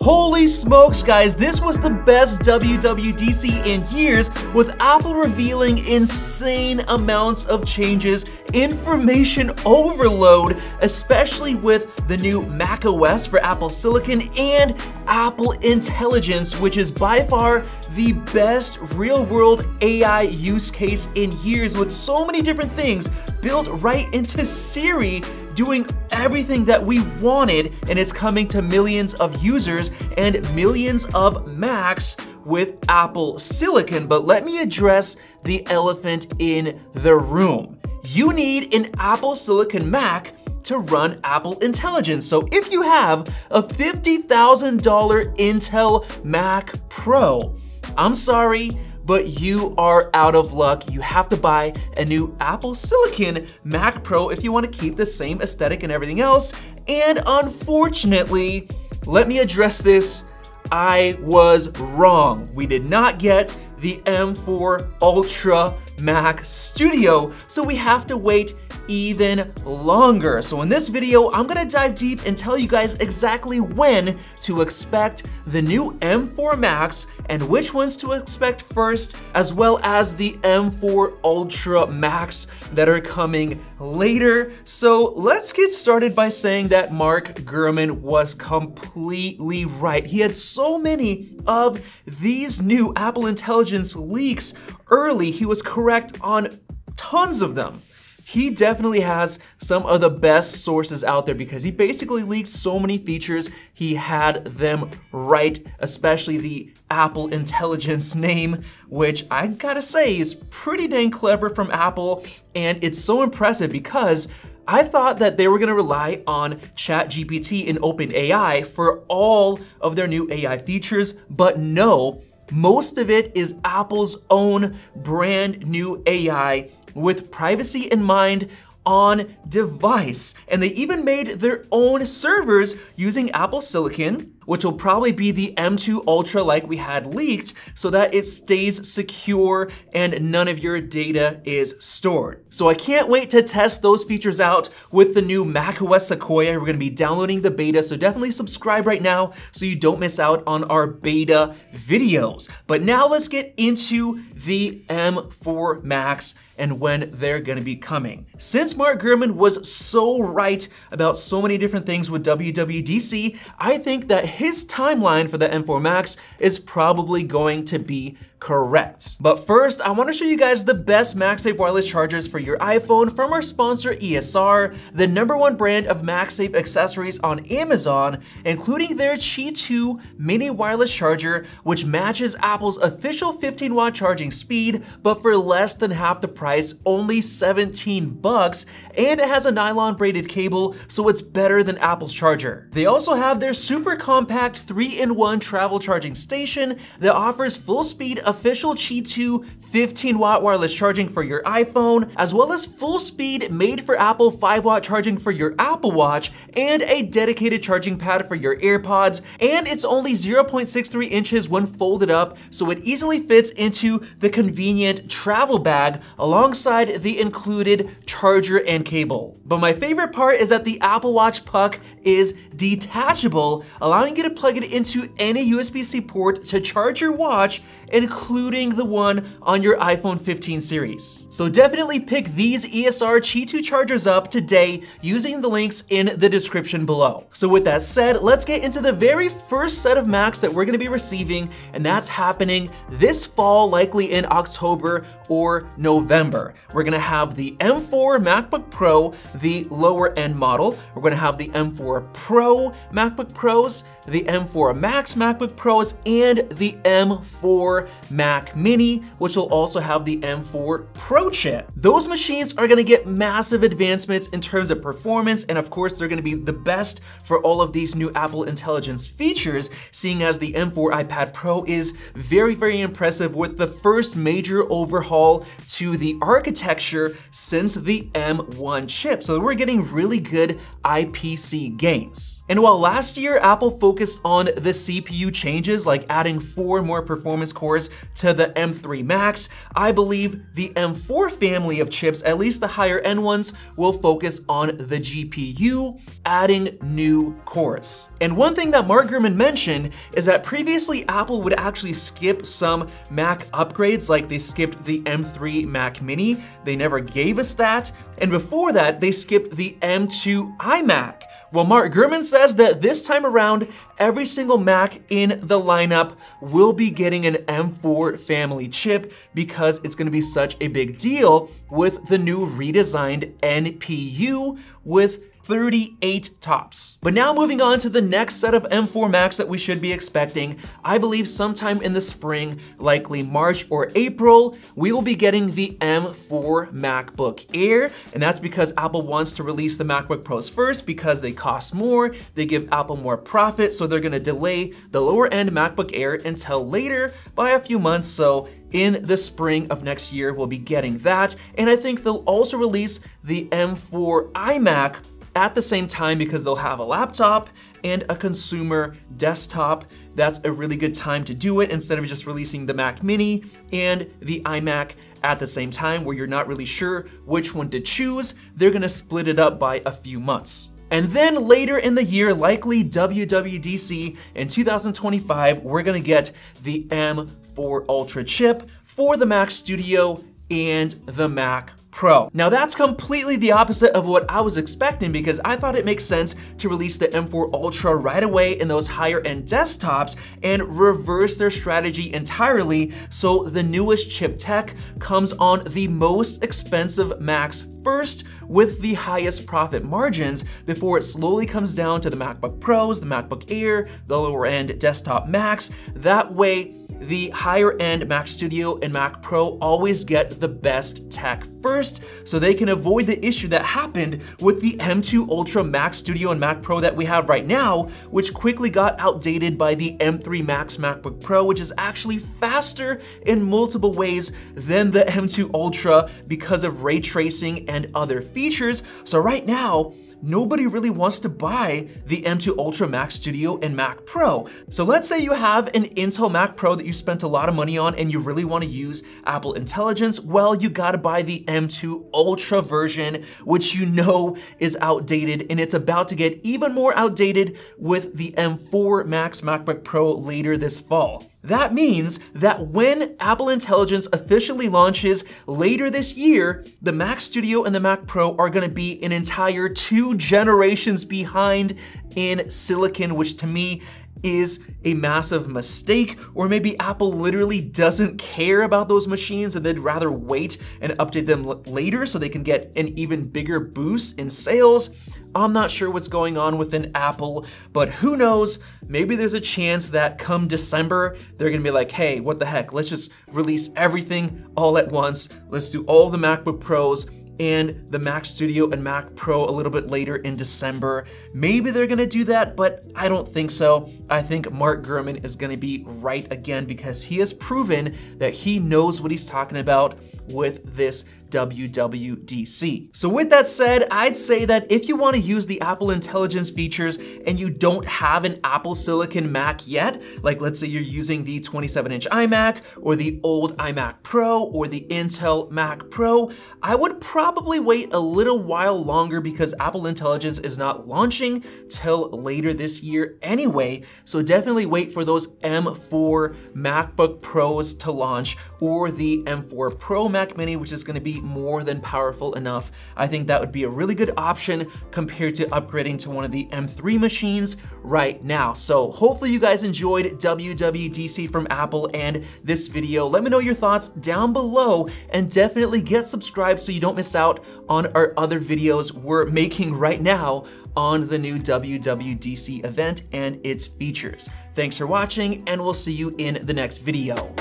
Holy smokes, guys, this was the best WWDC in years, with Apple revealing insane amounts of changes, information overload, especially with the new macOS for Apple Silicon and Apple Intelligence, which is by far the best real-world AI use case in years, with so many different things built right into Siri, doing everything that we wanted, and it's coming to millions of users and millions of Macs with Apple Silicon. But let me address the elephant in the room. You need an Apple Silicon Mac to run Apple Intelligence. So if you have a $50,000 Intel Mac Pro, I'm sorry, but you are out of luck. You have to buy a new Apple Silicon Mac Pro if you want to keep the same aesthetic and everything else. And unfortunately, let me address this, I was wrong. We did not get the M4 Ultra Mac Studio, so we have to wait even longer. So in this video, I'm gonna dive deep and tell you guys exactly when to expect the new M4 Max and which ones to expect first, as well as the M4 Ultra Max that are coming later. So let's get started by saying that Mark Gurman was completely right. He had so many of these new Apple Intelligence leaks early. He was correct on tons of them. He definitely has some of the best sources out there because he basically leaked so many features. He had them right, especially the Apple Intelligence name, which I gotta say is pretty dang clever from Apple. And it's so impressive because I thought that they were gonna rely on ChatGPT and OpenAI for all of their new AI features, but no, most of it is Apple's own brand new AI with privacy in mind on device. And they even made their own servers using Apple Silicon, which will probably be the M2 Ultra like we had leaked, so that it stays secure and none of your data is stored. So I can't wait to test those features out with the new macOS Sequoia. We're gonna be downloading the beta, so definitely subscribe right now so you don't miss out on our beta videos. But now let's get into the M4 Max and when they're gonna be coming. Since Mark Gurman was so right about so many different things with WWDC, I think that his timeline for the M4 Max is probably going to be correct. But first, I want to show you guys the best MagSafe wireless chargers for your iPhone from our sponsor ESR, the #1 brand of MagSafe accessories on Amazon, including their Qi 2 mini wireless charger, which matches Apple's official 15-watt charging speed, but for less than half the price, only 17 bucks, and it has a nylon braided cable, so it's better than Apple's charger. They also have their super compact 3-in-1 travel charging station that offers full speed official Qi 2 15-watt wireless charging for your iPhone, as well as full speed made for Apple 5-watt charging for your Apple Watch, and a dedicated charging pad for your AirPods. And it's only 0.63 inches when folded up, so it easily fits into the convenient travel bag alongside the included charger and cable. But my favorite part is that the Apple Watch puck is detachable, allowing you to plug it into any USB-C port to charge your watch, including the one on your iPhone 15 series. So definitely pick these ESR Qi 2 chargers up today using the links in the description below. So with that said, let's get into the very first set of Macs that we're gonna be receiving, and that's happening this fall, likely in October or November. We're gonna have the M4 MacBook Pro, the lower end model. We're gonna have the M4 Pro MacBook Pros, the M4 Max MacBook Pros, and the M4 Mac Mini, which will also have the M4 Pro chip. Those machines are gonna get massive advancements in terms of performance, and of course they're gonna be the best for all of these new Apple Intelligence features, seeing as the M4 iPad Pro is very, very impressive with the first major overhaul to the architecture since the M1 chip. So we're getting really good IPC gains. And while last year Apple focused on the CPU changes, like adding 4 more performance cores to the M3 Max, I believe the M4 family of chips, at least the higher end ones, will focus on the GPU, adding new cores. And one thing that Mark Gurman mentioned is that previously Apple would actually skip some Mac upgrades, like they skipped the M3 Mac Mini. They never gave us that. And before that, they skipped the M2 iMac. Well, Mark Gurman says that this time around, every single Mac in the lineup will be getting an M4 family chip because it's gonna be such a big deal with the new redesigned NPU with 38 TOPS. But now moving on to the next set of M4 Macs that we should be expecting, I believe sometime in the spring, likely March or April, we will be getting the M4 MacBook Air, and that's because Apple wants to release the MacBook Pros first because they cost more, they give Apple more profit, so they're gonna delay the lower end MacBook Air until later by a few months, so in the spring of next year, we'll be getting that, and I think they'll also release the M4 iMac at the same time because they'll have a laptop and a consumer desktop. That's a really good time to do it instead of just releasing the Mac Mini and the iMac at the same time where you're not really sure which one to choose. They're gonna split it up by a few months. And then later in the year, likely WWDC in 2025, we're gonna get the M4 Ultra chip for the Mac Studio and the Mac Pro. Now that's completely the opposite of what I was expecting because I thought it makes sense to release the M4 Ultra right away in those higher end desktops and reverse their strategy entirely so the newest chip tech comes on the most expensive Macs first with the highest profit margins before it slowly comes down to the MacBook Pros, the MacBook Air, the lower end desktop Macs. That way, the higher end Mac Studio and Mac Pro always get the best tech first so they can avoid the issue that happened with the M2 Ultra Mac Studio and Mac Pro that we have right now, which quickly got outdated by the M3 Max MacBook Pro, which is actually faster in multiple ways than the M2 Ultra because of ray tracing and other features. So right now, nobody really wants to buy the M2 Ultra Mac Studio and Mac Pro. So let's say you have an Intel Mac Pro that you spent a lot of money on and you really want to use Apple Intelligence. Well, you gotta buy the M2 Ultra version, which you know is outdated, and it's about to get even more outdated with the M4 Max MacBook Pro later this fall. That means that when Apple Intelligence officially launches later this year, the Mac Studio and the Mac Pro are gonna be an entire 2 generations behind in silicon, which to me is a massive mistake, or maybe Apple literally doesn't care about those machines and they'd rather wait and update them later so they can get an even bigger boost in sales. I'm not sure what's going on within Apple, but who knows, maybe there's a chance that come December, they're gonna be like, hey, what the heck, let's just release everything all at once. Let's do all the MacBook Pros and the Mac Studio and Mac Pro a little bit later in December. Maybe they're gonna do that, but I don't think so. I think Mark Gurman is gonna be right again because he has proven that he knows what he's talking about with this WWDC. So with that said, I'd say that if you want to use the Apple Intelligence features and you don't have an Apple Silicon Mac yet, like let's say you're using the 27-inch iMac or the old iMac Pro or the Intel Mac Pro, I would probably wait a little while longer because Apple Intelligence is not launching till later this year anyway. So definitely wait for those M4 MacBook Pros to launch or the M4 Pro Mac Mini, which is going to be more than powerful enough. I think that would be a really good option compared to upgrading to one of the M3 machines right now. So hopefully you guys enjoyed WWDC from Apple and this video. Let me know your thoughts down below and definitely get subscribed so you don't miss out on our other videos we're making right now on the new WWDC event and its features. Thanks for watching, and we'll see you in the next video.